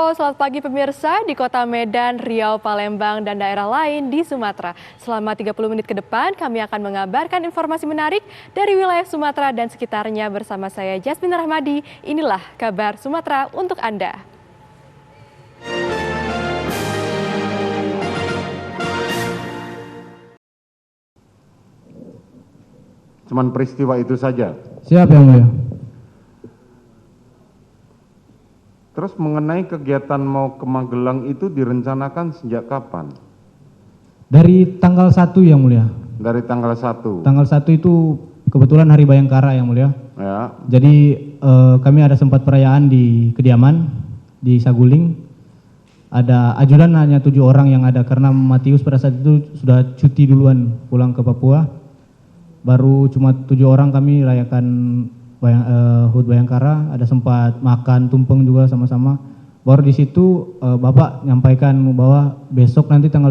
Halo, selamat pagi pemirsa di Kota Medan, Riau, Palembang, dan daerah lain di Sumatera. Selama 30 menit ke depan, kami akan mengabarkan informasi menarik dari wilayah Sumatera dan sekitarnya bersama saya Jasmine Rahmadi. Inilah kabar Sumatera untuk Anda. Cuman peristiwa itu saja. Siap yang mulia. Terus mengenai kegiatan mau ke Magelang itu direncanakan sejak kapan? Dari tanggal 1 yang mulia. Dari tanggal 1. Tanggal 1 itu kebetulan Hari Bayangkara yang mulia. Ya. Jadi kami ada sempat perayaan di kediaman di Saguling. Ada ajudan hanya 7 orang yang ada karena Matius pada saat itu sudah cuti duluan pulang ke Papua. Baru cuma 7 orang kami rayakan HUT Bayangkara, ada sempat makan tumpeng juga sama-sama. Baru di situ Bapak nyampaikan bahwa besok nanti tanggal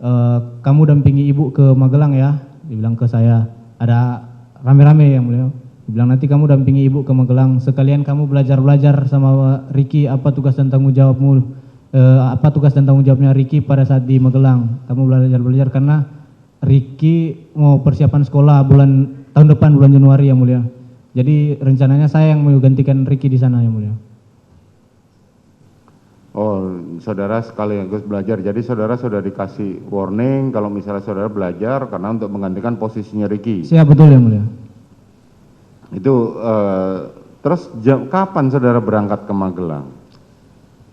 2 kamu dampingi Ibu ke Magelang ya. Dibilang ke saya, ada rame-rame yang mulia. Dibilang nanti kamu dampingi Ibu ke Magelang, sekalian kamu belajar-belajar sama Ricky apa tugas dan tanggung jawabmu, apa tugas dan tanggung jawabnya Ricky pada saat di Magelang. Kamu belajar-belajar karena Ricky mau persiapan sekolah tahun depan bulan Januari yang mulia. Jadi rencananya saya yang mau gantikan Ricky di sana yang mulia. Oh, saudara sekaligus belajar. Jadi saudara sudah dikasih warning kalau misalnya saudara belajar karena untuk menggantikan posisinya Ricky. Siap, betul yang mulia. Itu terus kapan saudara berangkat ke Magelang?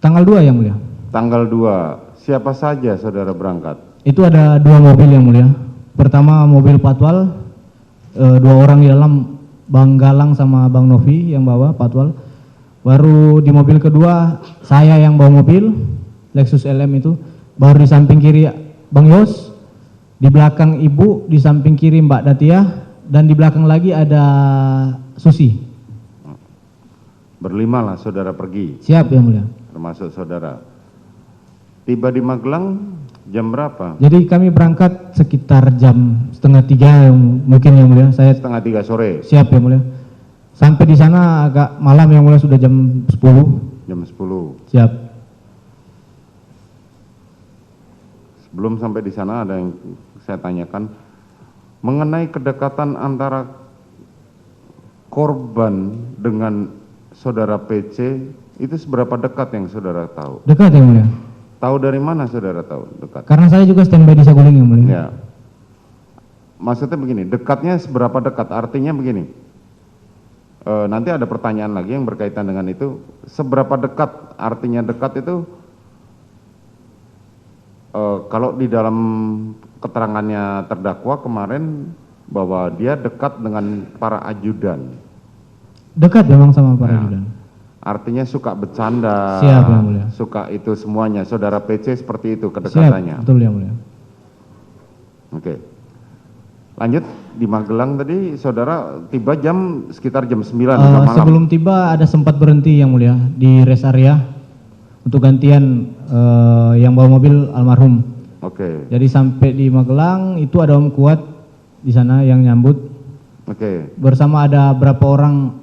Tanggal 2 yang mulia. Tanggal 2. Siapa saja saudara berangkat? Itu ada 2 mobil yang mulia. Pertama mobil patwal, 2 orang di dalam, Bang Galang sama Bang Novi yang bawa patwal. Baru di mobil kedua saya yang bawa mobil Lexus LM itu. Baru di samping kiri Bang Yos, di belakang Ibu, di samping kiri Mbak Datia, dan di belakang lagi ada Susi. Berlima lah saudara pergi. Siap yang mulia. Termasuk saudara. Tiba di Magelang jam berapa? Jadi kami berangkat sekitar jam 2:30 mungkin yang mulia. Saya 2:30 sore. siap yang mulia. Sampai di sana agak malam yang mulia, sudah jam 10. Jam 10. Siap. Sebelum sampai di sana ada yang saya tanyakan mengenai kedekatan antara korban dengan saudara PC, itu seberapa dekat yang saudara tahu? Dekat yang mulia. Tahu dari mana saudara tahu dekat? Karena saya juga standby di Saguling yang mulia. Ya. Maksudnya begini, dekatnya seberapa dekat? Artinya begini, nanti ada pertanyaan lagi yang berkaitan dengan itu. Seberapa dekat? Artinya dekat itu, kalau di dalam keterangannya terdakwa kemarin bahwa dia dekat dengan para ajudan. Dekat memang sama para ajudan. Artinya suka bercanda, Siap yang mulia. suka itu semuanya. Saudara PC seperti itu kedekatannya. Siap, betul yang mulia. Oke. Lanjut di Magelang tadi saudara tiba sekitar jam 9 malam. Sebelum tiba ada sempat berhenti yang mulia di rest area untuk gantian yang bawa mobil almarhum. Oke. Jadi sampai di Magelang itu ada Om Kuat di sana yang nyambut. Oke. Bersama ada berapa orang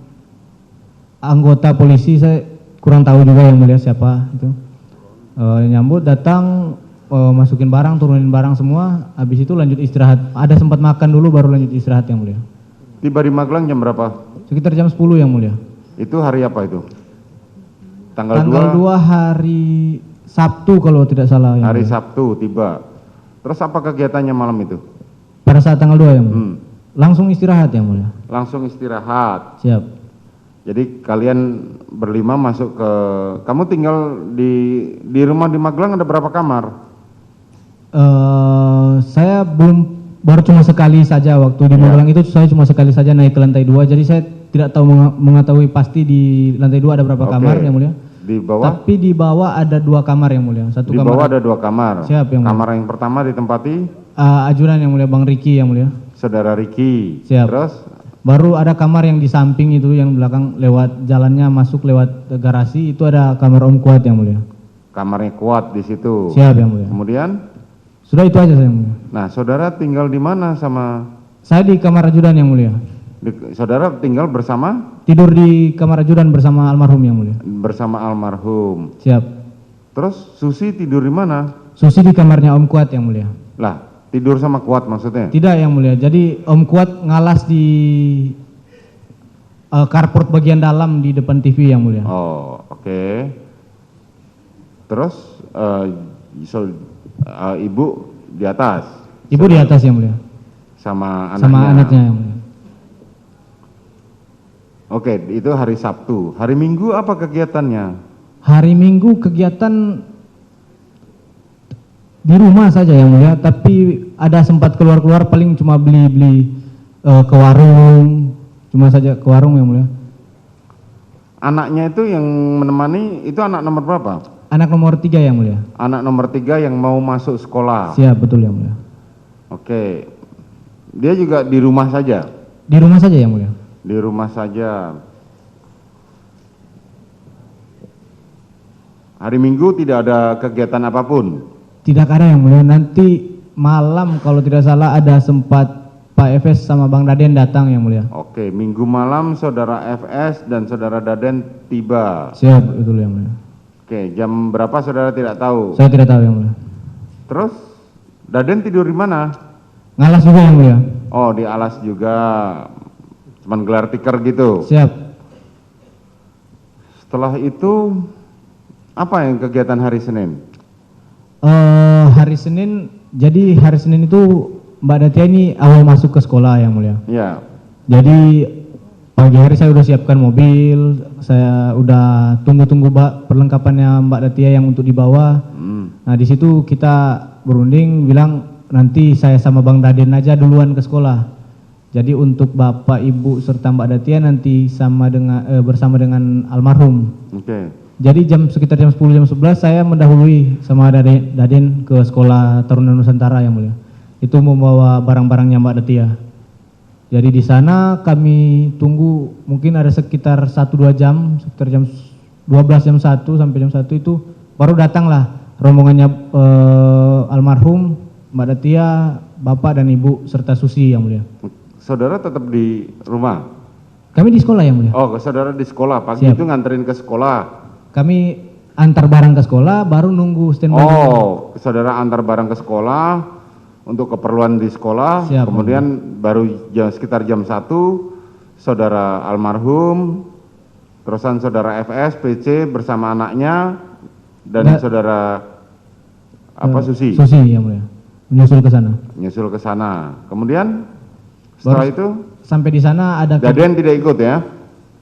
anggota polisi, saya kurang tahu juga yang mulia siapa itu. Nyambut datang, masukin barang, turunin barang semua, habis itu lanjut istirahat. Ada sempat makan dulu baru lanjut istirahat yang mulia. Tiba di Magelang jam berapa? Sekitar jam 10 yang mulia. Itu hari apa itu? Tanggal 2 hari Sabtu kalau tidak salah. Hari mulia. Sabtu tiba. Terus apa kegiatannya malam itu? Pada saat tanggal 2 yang mulia. Langsung istirahat yang mulia. Langsung istirahat. Siap. Jadi kalian berlima masuk ke, kamu tinggal di rumah di Magelang ada berapa kamar? Saya baru cuma sekali saja waktu di Magelang itu, saya cuma sekali saja naik ke lantai 2, jadi saya tidak tahu mengetahui pasti di lantai 2 ada berapa kamar yang mulia. Di bawah? Tapi di bawah ada 2 kamar yang mulia. Satu di kamar. bawah ada 2 kamar. Siap yang mulia. Kamar yang pertama ditempati ajudan yang mulia, Bang Ricky yang mulia. saudara Ricky. Siap. Terus baru ada kamar yang di samping itu, yang belakang lewat jalannya masuk lewat garasi, itu ada kamar Om Kuat yang mulia. kamarnya Kuat di situ. Siap yang mulia. Kemudian? Sudah itu aja yang mulia. Nah, saudara tinggal di mana sama? Saya di kamar ajudan yang mulia. Saudara tinggal bersama Tidur di kamar ajudan bersama almarhum yang mulia. almarhum. Siap. Terus Susi tidur di mana? Susi di kamarnya Om Kuat yang mulia. Lah, tidur sama Kuat maksudnya? Tidak yang mulia. Jadi Om Kuat ngalas di carport bagian dalam di depan TV yang mulia. Oh, oke. Terus ibu di atas? Ibu di atas yang mulia. Sama anaknya? Sama anaknya yang mulia. Oke, itu hari Sabtu. Hari Minggu apa kegiatannya? Hari Minggu kegiatan di rumah saja yang mulia, tapi ada sempat keluar-keluar paling cuma beli-beli ke warung, cuma saja ke warung yang mulia. Anaknya itu yang menemani itu anak nomor berapa? Anak nomor 3 yang mulia. Anak nomor 3 yang mau masuk sekolah. Siap, betul yang mulia. Oke. Dia juga di rumah saja? Di rumah saja yang mulia. Di rumah saja. Hari Minggu tidak ada kegiatan apapun? Tidak ada yang mulia. Nanti malam kalau tidak salah ada sempat Pak Efes sama Bang Daden datang yang mulia. Oke, Minggu malam saudara FS dan saudara Daden tiba. Siap, betul yang mulia. Oke, jam berapa saudara tidak tahu? Saya tidak tahu yang mulia. Terus Daden tidur di mana? Ngalas juga yang mulia. Oh, di alas juga. Cuman gelar tikar gitu. Siap. Setelah itu apa yang kegiatan hari Senin? Hari Senin, jadi hari Senin itu Mbak Datia ini awal masuk ke sekolah yang mulia. Ya. Jadi pagi hari saya udah siapkan mobil, saya udah tunggu-tunggu perlengkapannya Mbak Datia yang untuk dibawa. Nah di situ kita berunding bilang nanti saya sama Bang Daden aja duluan ke sekolah. Jadi untuk Bapak, Ibu serta Mbak Datia nanti bersama dengan almarhum. Oke. Jadi sekitar jam 10 jam 11 saya mendahului sama Daden ke sekolah Taruna Nusantara yang mulia. Itu membawa barang-barangnya Mbak Datia. Jadi di sana kami tunggu mungkin ada sekitar 1-2 jam, sekitar jam 12 jam 1 sampai jam 1 itu baru datanglah rombongannya almarhum, Mbak Datia, Bapak dan Ibu serta Susi yang mulia. Saudara tetap di rumah? Kami di sekolah yang mulia. Oh, saudara di sekolah. Pagi Siap. itu nganterin ke sekolah. Kami antar barang ke sekolah baru nunggu standby. Oh, saudara antar barang ke sekolah untuk keperluan di sekolah. Siap. Kemudian baru sekitar jam 1 saudara almarhum, terusan saudara FS, PC bersama anaknya dan saudara Susi. Susi yang mulia. Menyusul ke sana. Nyusul ke sana. Kemudian setelah itu Sampai di sana ada Daden tidak ikut ya?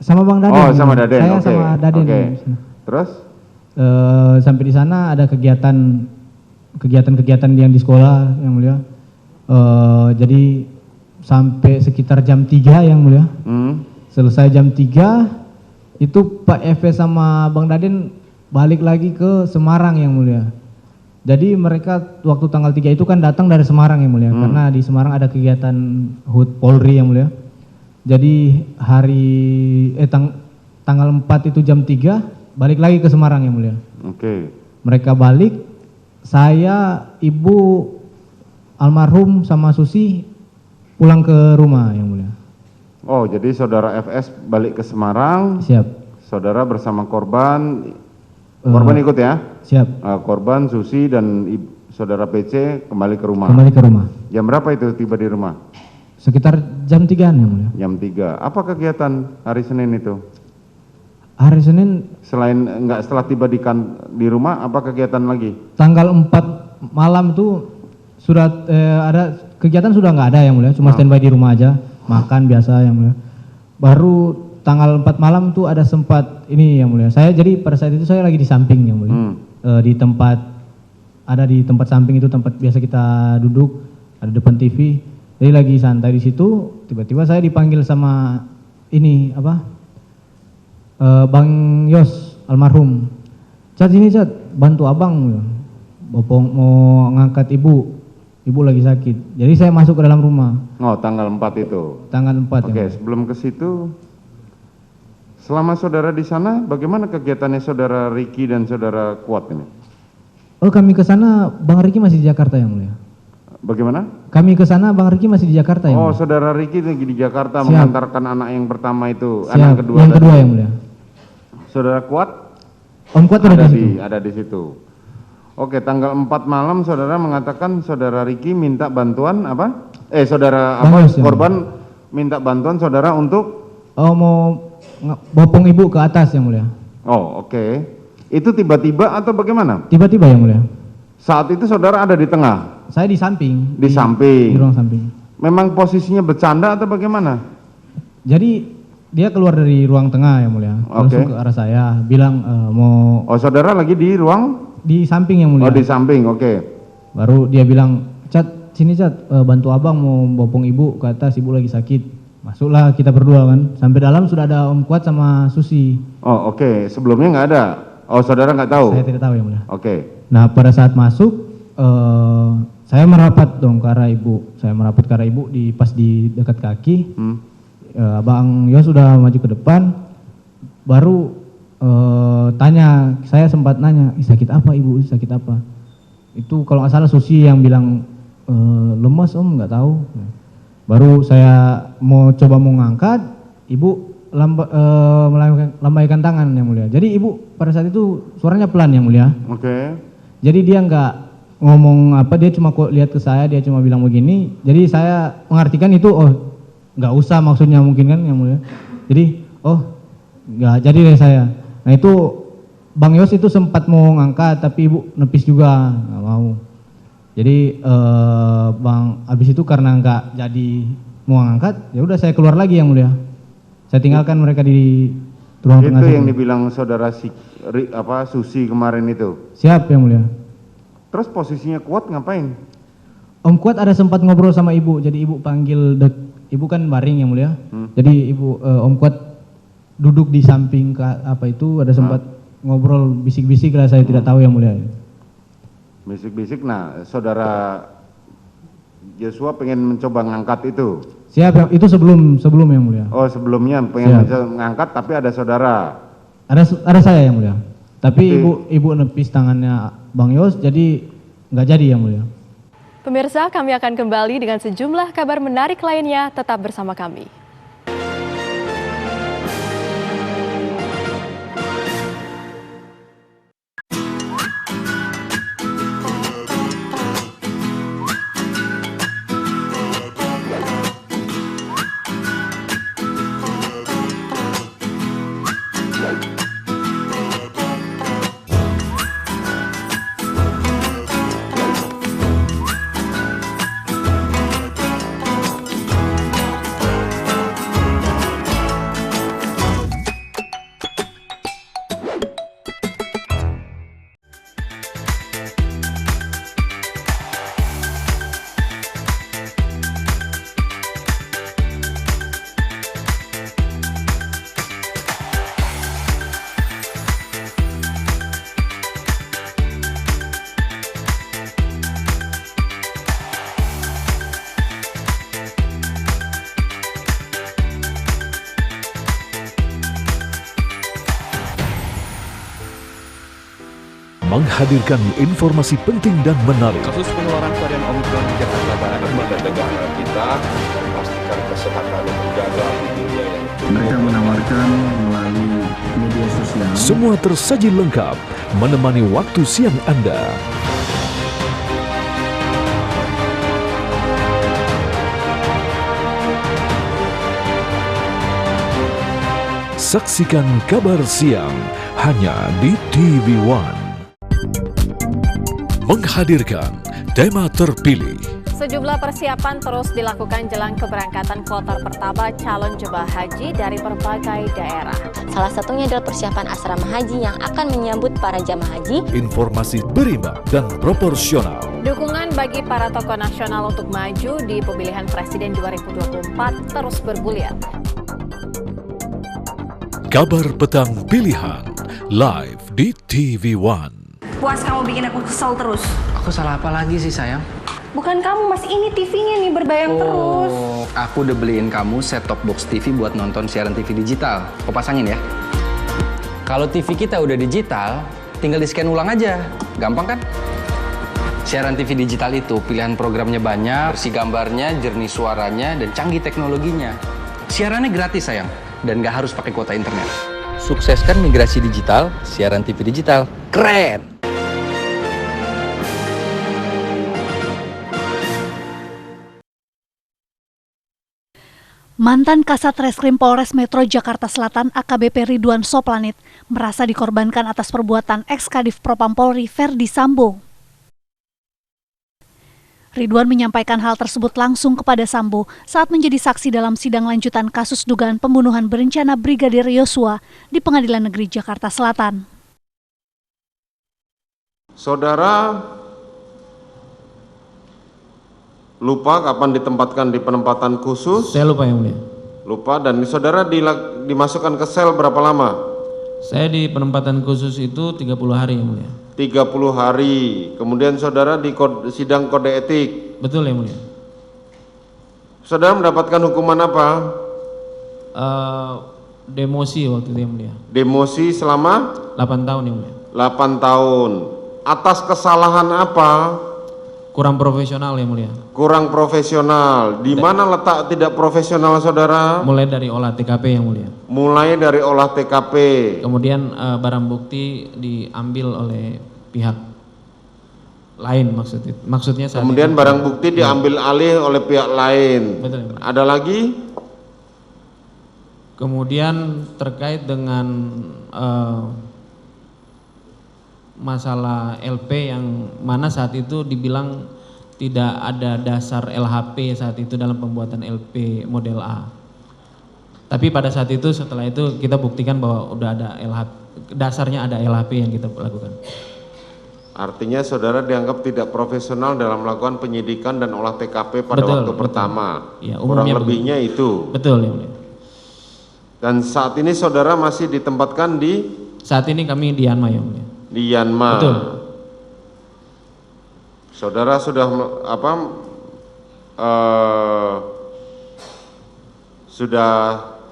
sama Bang Daden. Oh, sama Daden. Saya Oke. sama Daden. Oke. di sana. Terus? Sampai di sana ada kegiatan yang di sekolah yang mulia. Jadi sampai sekitar jam 3 yang mulia. Selesai jam 3 itu Pak Efe sama Bang Daden balik lagi ke Semarang yang mulia. Jadi mereka waktu tanggal 3 itu kan datang dari Semarang yang mulia, karena di Semarang ada kegiatan HUT Polri yang mulia. Jadi tanggal 4 itu jam 3 balik lagi ke Semarang yang mulia. Oke. Mereka balik, saya, Ibu, almarhum sama Susi pulang ke rumah yang mulia. Oh, jadi saudara FS balik ke Semarang, Siap. saudara bersama korban ikut ya? Siap. Korban, Susi dan saudara PC kembali ke rumah. Kembali ke rumah. Jam berapa itu tiba di rumah? Sekitar jam 3-an yang mulia. Jam 3. Apa kegiatan hari Senin itu? Hari Senin Selain setelah tiba di rumah, apa kegiatan lagi? tanggal 4 malam itu sudah ada kegiatan sudah nggak ada yang mulia, cuma standby di rumah aja, makan biasa yang mulia. Baru tanggal 4 malam tuh ada sempat ini yang mulia. Saya jadi pada saat itu saya lagi di samping yang mulia. Di tempat samping itu tempat biasa kita duduk, ada depan TV. Jadi lagi santai di situ, tiba-tiba saya dipanggil sama ini Bang Yos almarhum. Cat sini Cat, bantu abang. Bopong mau ngangkat ibu lagi sakit. Jadi saya masuk ke dalam rumah. Oh, tanggal 4 itu. Tanggal 4 Oke, ya. sebelum ke situ, selama saudara di sana, bagaimana kegiatannya saudara Ricky dan saudara Kuat ini? Oh kami ke sana, Bang Riki masih di Jakarta yang mulia. Bagaimana? Kami ke sana, Bang Riki masih di Jakarta ya Oh, mulia. saudara Riki lagi di Jakarta Siap. mengantarkan anak yang pertama itu, Siap. anak kedua. Yang tadi. kedua yang mulia. Saudara Kuat Om Kuat ada di situ. ada di situ. Oke, tanggal 4 malam saudara mengatakan saudara Riki minta bantuan apa? Saudara Bang apa? Yos, ya, Korban minta bantuan saudara untuk Mau bopong ibu ke atas yang mulia. Oh, oke. Itu tiba-tiba atau bagaimana? Tiba-tiba yang mulia. Saat itu saudara ada di tengah, Saya di samping. di samping. Di ruang samping. Memang posisinya bercanda atau bagaimana? Jadi dia keluar dari ruang tengah yang mulia, langsung Oke. ke arah saya, bilang mau Oh, saudara lagi di ruang? di samping yang mulia. Oh, di samping, oke. Baru dia bilang, Cat, sini Cat, bantu abang mau bopong ibu ke atas, ibu lagi sakit. Masuklah kita berdua kan, sampai dalam sudah ada Om Kuat sama Susi. Oh, oke. Sebelumnya nggak ada? Oh, saudara nggak tahu? Saya tidak tahu yang mulia. Oke. Nah pada saat masuk, saya merapat dong ke arah ibu. Saya merapat ke arah ibu pas di dekat kaki. Abang Yos sudah maju ke depan, baru tanya, saya sempat nanya, sakit apa ibu, sakit apa? Itu kalau nggak salah Susi yang bilang, lemas om, nggak tahu. Baru saya coba mau ngangkat, ibu melambaikan tangan yang mulia. Jadi ibu pada saat itu suaranya pelan yang mulia. Oke. Jadi dia nggak ngomong apa, dia cuma lihat ke saya, dia cuma bilang begini. Jadi saya mengartikan itu, oh nggak usah maksudnya mungkin kan yang mulia. Jadi oh nggak jadi deh saya. Nah itu Bang Yos itu sempat mau ngangkat tapi ibu nepis juga, nggak mau. Jadi Bang abis itu karena nggak jadi mau ngangkat, ya udah saya keluar lagi yang mulia. Saya tinggalkan mereka di ruang tengah. Itu yang situ. dibilang saudara Susi kemarin itu. Siap yang mulia. Terus posisinya Kuat ngapain? Om Kuat ada sempat ngobrol sama ibu, jadi ibu panggil ibu kan baring yang mulia. Jadi ibu Om Kuat duduk di samping apa itu, ada sempat ngobrol bisik-bisik lah, saya tidak tahu yang mulia. Bisik-bisik. Nah, saudara Joshua pengen mencoba ngangkat itu. Siap, itu sebelum yang mulia. Oh, sebelumnya pengen ngangkat tapi ada saudara. Ada saya yang mulia. Tapi Oke. ibu nepis tangannya Bang Yos, jadi nggak jadi yang mulia. Pemirsa, kami akan kembali dengan sejumlah kabar menarik lainnya. Tetap bersama kami. Menghadirkan informasi penting dan menarik. Kasus penularan varian Omicron di Jakarta Barat lembaga negara kita memastikan kesehatan terjaga di dunia yang Mereka menawarkan melalui media sosial. Semua tersaji lengkap menemani waktu siang Anda. Saksikan kabar siang hanya di TV One. Menghadirkan tema terpilih. Sejumlah persiapan terus dilakukan jelang keberangkatan kloter pertama calon jemaah haji dari berbagai daerah. Salah satunya adalah persiapan asrama haji yang akan menyambut para jamaah haji. Informasi berimbang dan proporsional. Dukungan bagi para tokoh nasional untuk maju di pemilihan presiden 2024 terus bergulir. Kabar petang pilihan live di TV One. Puas kamu bikin aku kesel terus. Aku salah apa lagi sih sayang? Bukan kamu mas, ini TV-nya nih berbayang terus. Aku udah beliin kamu set top box TV buat nonton siaran TV digital. Kau pasangin ya. Kalau TV kita udah digital, tinggal di scan ulang aja. Gampang kan? Siaran TV digital itu pilihan programnya banyak, bersih gambarnya, jernih suaranya, dan canggih teknologinya. Siarannya gratis sayang, dan nggak harus pakai kuota internet. Sukseskan migrasi digital, siaran TV digital. Keren! Mantan Kasat Reskrim Polres Metro Jakarta Selatan AKBP Ridwan Soplanit merasa dikorbankan atas perbuatan ex-Kadif Propam Polri Verdi Sambo. Ridwan menyampaikan hal tersebut langsung kepada Sambo saat menjadi saksi dalam sidang lanjutan kasus dugaan pembunuhan berencana Brigadir Yosua di Pengadilan Negeri Jakarta Selatan. Saudara lupa kapan ditempatkan di penempatan khusus? Saya lupa yang mulia. Lupa, dan saudara dimasukkan ke sel berapa lama? Saya di penempatan khusus itu 30 hari yang mulia. 30 hari, kemudian saudara di sidang kode etik. Betul yang mulia. Saudara mendapatkan hukuman apa? Demosi waktu itu yang mulia. Demosi selama? 8 tahun yang mulia. 8 tahun. Atas kesalahan apa? Kurang profesional yang mulia. Kurang profesional. Di mana letak tidak profesional saudara? Mulai dari olah TKP yang mulia. Mulai dari olah TKP. Kemudian barang bukti diambil oleh pihak lain maksudnya saat kemudian itu, barang bukti diambil alih oleh pihak lain. Betul, ya. Ada lagi? Kemudian terkait dengan masalah LP yang mana saat itu dibilang tidak ada dasar LHP saat itu dalam pembuatan LP model A. Tapi pada saat itu setelah itu kita buktikan bahwa udah ada LHP, dasarnya ada LHP yang kita lakukan. Artinya saudara dianggap tidak profesional dalam melakukan penyidikan dan olah TKP pada betul, waktu betul. pertama. Ya, kurang lebihnya itu. Betul ya mulia. Dan saat ini saudara masih ditempatkan di? Saat ini kami di Yanma ya mulia. Di Yanma. Betul. Saudara sudah sudah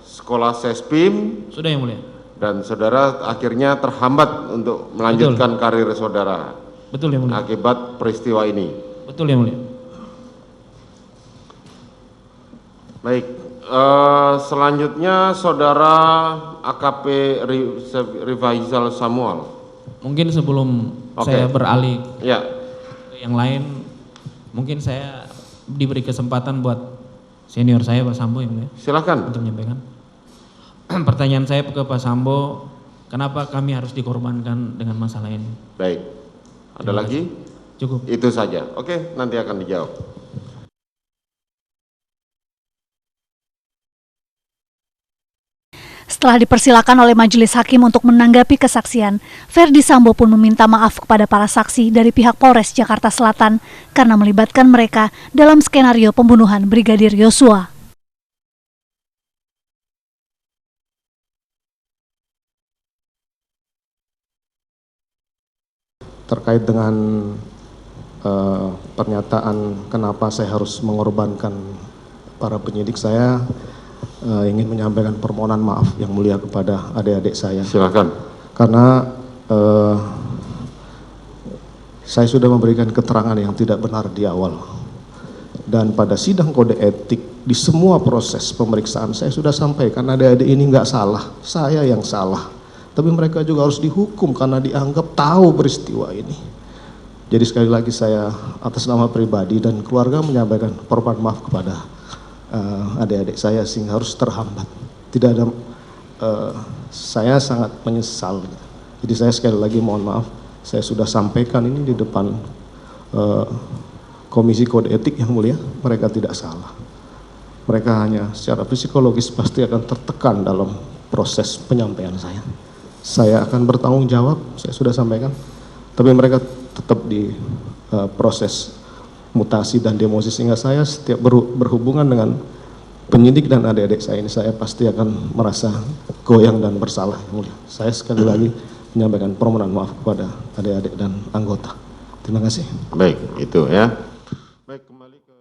sekolah Sespim? Sudah yang mulia. Dan saudara akhirnya terhambat untuk melanjutkan karir saudara. Betul yang mulia. Akibat peristiwa ini. Betul yang mulia. Baik, selanjutnya saudara AKP Rifaizal Samuel. Mungkin sebelum saya beralih ya. ke yang lain, mungkin saya diberi kesempatan buat senior saya Pak Sambo yang mulia. Silakan. Untuk menyampaikan. Pertanyaan saya ke Pak Sambo, kenapa kami harus dikorbankan dengan masalah ini? Baik. Ada lagi? Cukup. Itu saja. Oke, nanti akan dijawab. Setelah dipersilakan oleh majelis hakim untuk menanggapi kesaksian, Verdi Sambo pun meminta maaf kepada para saksi dari pihak Polres Jakarta Selatan karena melibatkan mereka dalam skenario pembunuhan Brigadir Yosua. Terkait dengan pernyataan kenapa saya harus mengorbankan para penyidik, saya ingin menyampaikan permohonan maaf yang mulia kepada adik-adik saya. Silakan. Karena saya sudah memberikan keterangan yang tidak benar di awal. Dan pada sidang kode etik di semua proses pemeriksaan saya sudah sampaikan adik-adik ini nggak salah, saya yang salah. Tapi mereka juga harus dihukum karena dianggap tahu peristiwa ini. Jadi sekali lagi saya atas nama pribadi dan keluarga menyampaikan permohonan maaf kepada adik-adik saya sehingga harus terhambat. Tidak ada, saya sangat menyesal. Jadi saya sekali lagi mohon maaf, saya sudah sampaikan ini di depan Komisi Kode Etik yang mulia, mereka tidak salah. Mereka hanya secara psikologis pasti akan tertekan dalam proses penyampaian saya. Saya akan bertanggung jawab, saya sudah sampaikan, tapi mereka tetap di proses mutasi dan demosi sehingga saya setiap berhubungan dengan penyidik dan adik-adik saya ini saya pasti akan merasa goyang dan bersalah. Saya sekali lagi menyampaikan permohonan maaf kepada adik-adik dan anggota. Terima kasih. Baik, itu ya. Baik, kembali ke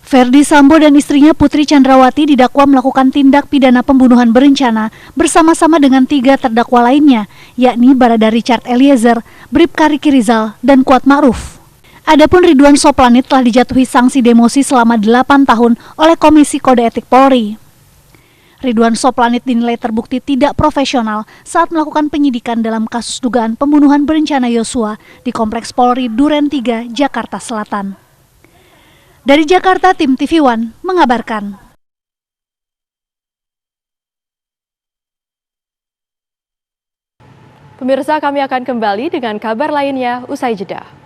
Ferdi Sambo dan istrinya Putri Chandrawati didakwa melakukan tindak pidana pembunuhan berencana bersama-sama dengan 3 terdakwa lainnya, yakni Barada Richard Eliezer, Bribka Riki Rizal, dan Kuat Ma'ruf. Adapun Ridwan Soplanit telah dijatuhi sanksi demosi selama 8 tahun oleh Komisi Kode Etik Polri. Ridwan Soplanit dinilai terbukti tidak profesional saat melakukan penyidikan dalam kasus dugaan pembunuhan berencana Yosua di Kompleks Polri Duren 3, Jakarta Selatan. Dari Jakarta, tim TV One mengabarkan. Pemirsa, kami akan kembali dengan kabar lainnya usai jeda.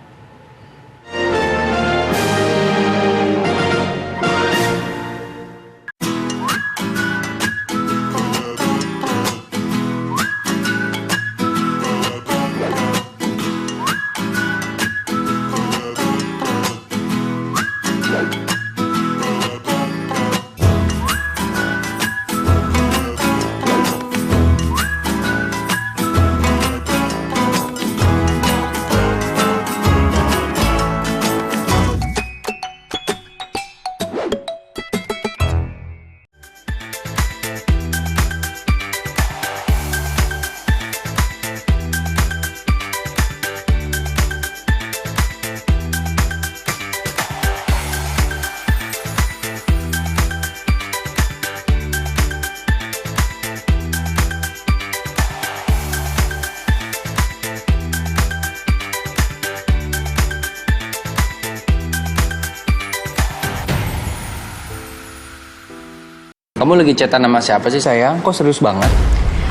Kamu lagi chatan sama siapa sih sayang? Kok serius banget?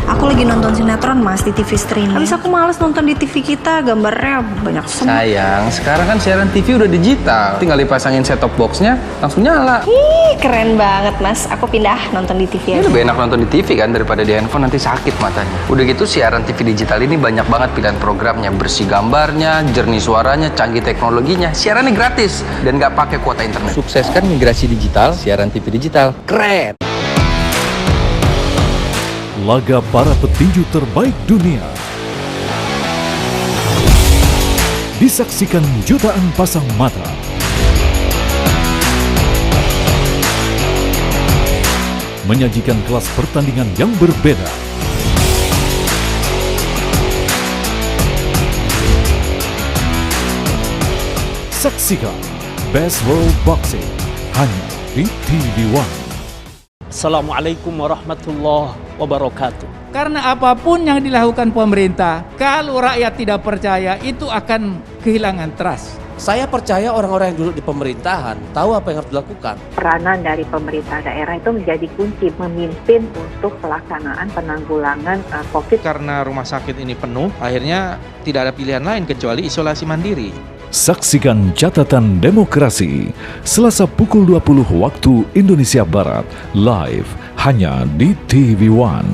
Aku lagi nonton sinetron mas di TV streaming. Habis aku males nonton di TV kita, gambarnya banyak semut. Sayang, sekarang kan siaran TV udah digital. Tinggal dipasangin set-top box-nya, langsung nyala. Ih, keren banget mas. Aku pindah nonton di TV aja. Lebih enak nonton di TV kan daripada di handphone, nanti sakit matanya. Udah gitu siaran TV digital ini banyak banget pilihan programnya. Bersih gambarnya, jernih suaranya, canggih teknologinya. Siarannya gratis dan nggak pakai kuota internet. Sukseskan migrasi digital, siaran TV digital. Keren! Laga para petinju terbaik dunia disaksikan jutaan pasang mata. Menyajikan kelas pertandingan yang berbeda. Saksikan Best World Boxing hanya di TV One. Assalamualaikum warahmatullahi wabarakatuh. Karena apapun yang dilakukan pemerintah, kalau rakyat tidak percaya, itu akan kehilangan trust. Saya percaya orang-orang yang duduk di pemerintahan tahu apa yang harus dilakukan. Peranan dari pemerintah daerah itu menjadi kunci memimpin untuk pelaksanaan penanggulangan COVID. Karena rumah sakit ini penuh, akhirnya tidak ada pilihan lain kecuali isolasi mandiri. Saksikan Catatan Demokrasi Selasa pukul 20 waktu Indonesia Barat live hanya di TV One.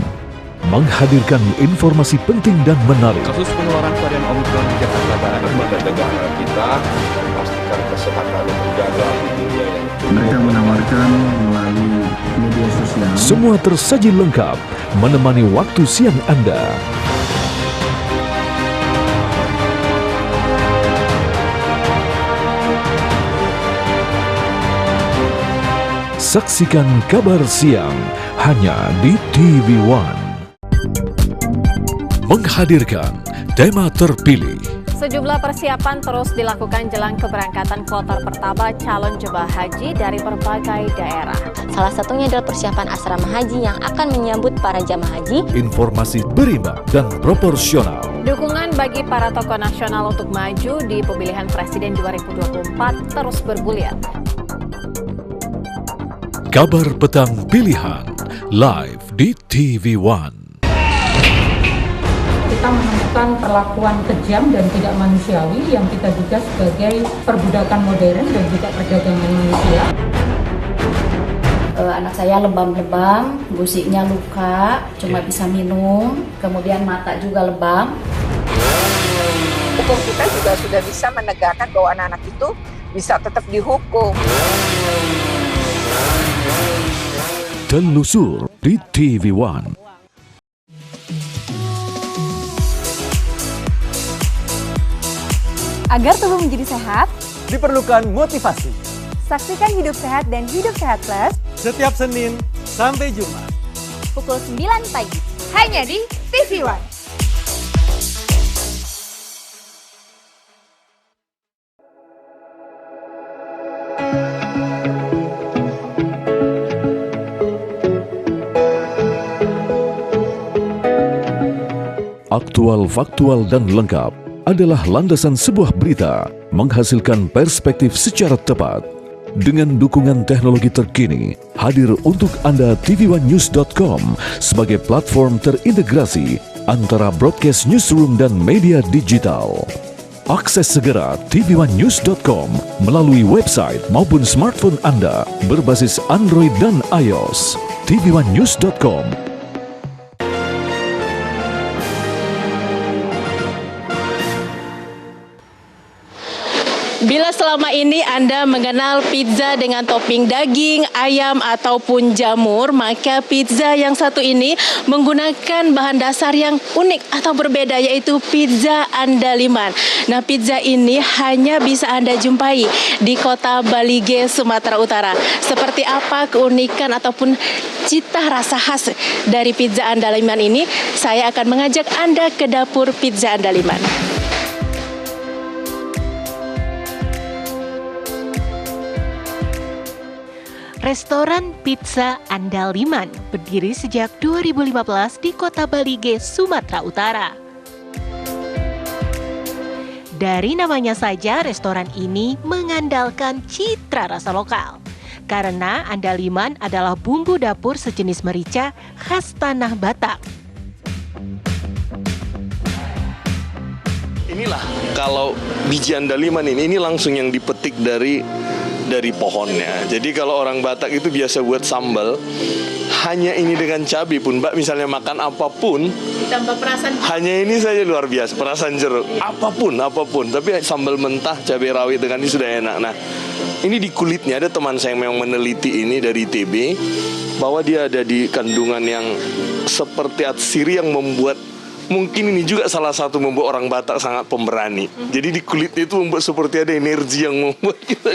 Menghadirkan informasi penting dan menarik. Kasus penularan varian Omicron di Jakarta Barat, lembaga negara kita memastikan kesehatan terjaga di dunia yang mereka menawarkan melalui media sosial. Semua tersaji lengkap menemani waktu siang Anda. Saksikan Kabar Siang hanya di TV One. Menghadirkan tema terpilih. Sejumlah persiapan terus dilakukan jelang keberangkatan kloter pertama calon jemaah haji dari berbagai daerah. Salah satunya adalah persiapan asrama haji yang akan menyambut para jamaah haji. Informasi berimbang dan proporsional. Dukungan bagi para tokoh nasional untuk maju di pemilihan presiden 2024 terus bergulir. Kabar Petang Pilihan live di TV One. Kita menemukan perlakuan kejam dan tidak manusiawi yang kita duga sebagai perbudakan modern dan juga perdagangan manusia. Anak saya lebam-lebam, gusiknya luka, cuma bisa minum, kemudian mata juga lebam. Hukum kita juga sudah bisa menegakkan bahwa anak-anak itu bisa tetap dihukum. Telusur di TV One. Agar tubuh menjadi sehat, diperlukan motivasi. Saksikan Hidup Sehat dan Hidup Sehat Plus setiap Senin sampai Jumat pukul 9 pagi hanya di TV One. Aktual, faktual, dan lengkap adalah landasan sebuah berita menghasilkan perspektif secara tepat. Dengan dukungan teknologi terkini, hadir untuk Anda tvOneNews.com sebagai platform terintegrasi antara broadcast newsroom dan media digital. Akses segera tvOneNews.com melalui website maupun smartphone Anda berbasis Android dan iOS. tvOneNews.com. Bila selama ini Anda mengenal pizza dengan topping daging, ayam, ataupun jamur, maka pizza yang satu ini menggunakan bahan dasar yang unik atau berbeda, yaitu pizza andaliman. Nah, pizza ini hanya bisa Anda jumpai di kota Balige, Sumatera Utara. Seperti apa keunikan ataupun cita rasa khas dari pizza andaliman ini? Saya akan mengajak Anda ke dapur pizza andaliman. Restoran Pizza Andaliman berdiri sejak 2015 di Kota Balige, Sumatera Utara. Dari namanya saja, restoran ini mengandalkan citra rasa lokal. Karena andaliman adalah bumbu dapur sejenis merica khas tanah Batak. Inilah kalau biji andaliman ini langsung yang dipetik dari pohonnya. Jadi kalau orang Batak itu biasa buat sambal, hanya ini dengan cabai pun, Mbak misalnya makan apapun, ditambah perasan, hanya ini saja luar biasa, perasan jeruk, apapun. Tapi sambal mentah, cabai rawit dengan ini sudah enak. Nah, ini di kulitnya, ada teman saya yang memang meneliti ini dari ITB, bahwa dia ada di kandungan yang seperti atsiri yang membuat, mungkin ini juga salah satu membuat orang Batak sangat pemberani. Jadi di kulitnya itu membuat seperti ada energi yang membuat kita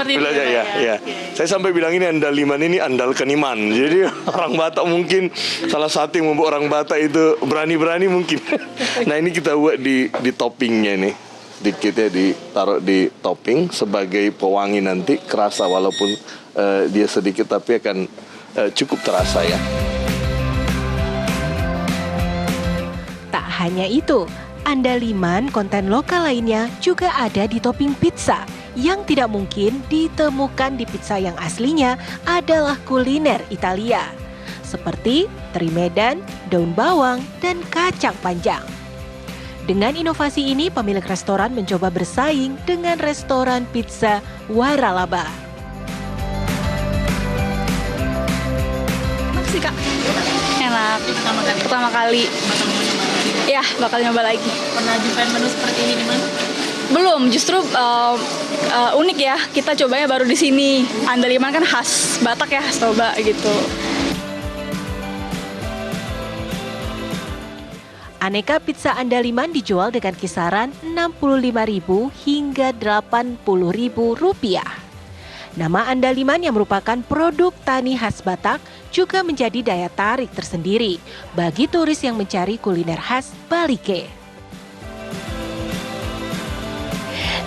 belajar ya. Saya sampai bilang ini andaliman, ini andalkan iman. Jadi orang Batak mungkin salah satu yang membuat orang Batak itu berani-berani mungkin. Nah, ini kita buat di toppingnya nih. Dikit ya ditaruh di topping sebagai pewangi, nanti kerasa walaupun dia sedikit tapi akan cukup terasa ya. Tak hanya itu, andaliman konten lokal lainnya juga ada di topping pizza yang tidak mungkin ditemukan di pizza yang aslinya adalah kuliner Italia. Seperti teri Medan, daun bawang, dan kacang panjang. Dengan inovasi ini, pemilik restoran mencoba bersaing dengan restoran pizza Waralaba. Makasih Kak, enak. Pertama kali. Ya, bakal nyoba lagi. Pernah jumpain menu seperti ini di mana? Belum, justru unik ya. Kita cobanya baru di sini. Andaliman kan khas Batak ya, khas Toba gitu. Aneka pizza andaliman dijual dengan kisaran Rp65.000 hingga Rp80.000. Nama andaliman yang merupakan produk tani khas Batak juga menjadi daya tarik tersendiri bagi turis yang mencari kuliner khas Balige.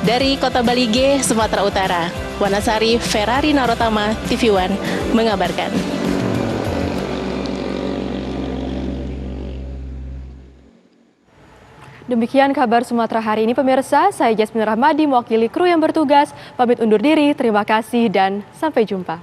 Dari Kota Balige, Sumatera Utara, Wanasari Ferrari Narotama, TV One mengabarkan. Demikian kabar Sumatera hari ini pemirsa, saya Jasmine Rahmadi mewakili kru yang bertugas, pamit undur diri, terima kasih dan sampai jumpa.